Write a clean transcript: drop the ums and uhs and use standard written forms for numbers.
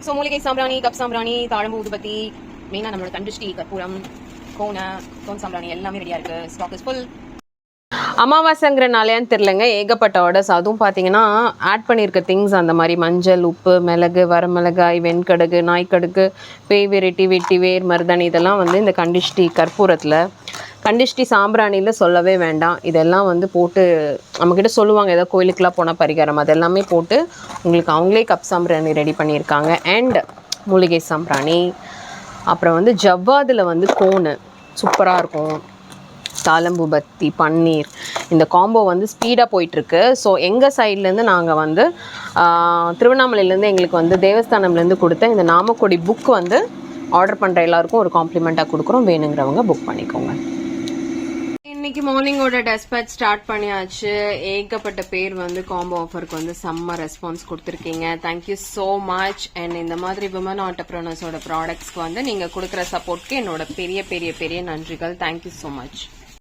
So மூலிகை சாம்பிராணி, cup சாம்பிராணி, தாழம்பு ஊதுபத்தி, மெயினாக நம்மளோட கண்டிஷ்டி, கற்பூரம், கோன் சாம்பிராணி எல்லாமே ரெடியாக இருக்குது. Stock is full. அமாவாசைங்கிறனாலேன்னு தெரிலங்க, ஏகப்பட்ட ஆர்டர்ஸ். அதுவும் பார்த்தீங்கன்னா ஆட் பண்ணியிருக்க திங்ஸ் அந்த மாதிரி மஞ்சள், உப்பு, மிளகு, வரமிளகாய், வெண்கடுகு, நாய்க்கடுகு, பேய் வெரைட்டி, வெட்டி வேர், மருதாணி, இதெல்லாம் வந்து இந்த கண்டிஷ்டி கற்பூரத்தில், கண்டிஷ்டி சாம்பிராணியில் சொல்லவே வேண்டாம். இதெல்லாம் வந்து போட்டு நம்மக்கிட்ட சொல்லுவாங்க, ஏதோ கோயிலுக்கெலாம் போனால் பரிகாரம், அதெல்லாமே போட்டு உங்களுக்கு அவங்களே கப் சாம்பிராணி ரெடி பண்ணியிருக்காங்க. அண்ட் மூலிகை சாம்பிராணி, அப்புறம் வந்து ஜவ்வாதில் வந்து கோனு சூப்பராக இருக்கும். தாழம்பூ பத்தி, பன்னீர், இந்த காம்போ வந்து ஸ்பீடாக போயிட்டுருக்கு. ஸோ எங்கள் சைட்லேருந்து நாங்கள் வந்து திருவண்ணாமலையிலேருந்து எங்களுக்கு வந்து தேவஸ்தானம்லேருந்து கொடுத்த இந்த நாமக்கொடி புக் வந்து ஆர்டர் பண்ணுற எல்லாருக்கும் ஒரு காம்ப்ளிமெண்ட்டாக கொடுக்குறோம். வேணுங்கிறவங்க புக் பண்ணிக்கோங்க. இன்னைக்கு மார்னிங்கோட டெஸ்பேச் ஸ்டார்ட் பண்ணியாச்சு. ஏகப்பட்ட பேர் வந்து காம்போ ஆஃபருக்கு வந்து செம்ம ரெஸ்பான்ஸ் கொடுத்துருக்கீங்க. Thank you so much. அண்ட் இந்த மாதிரி விமன் ஆண்டர்பிரினர்ஸோட ப்ராடக்ட்ஸ்க்கு வந்து நீங்கள் கொடுக்குற சப்போர்ட்க்கு என்னோட பெரிய பெரிய பெரிய நன்றிகள். Thank you so much.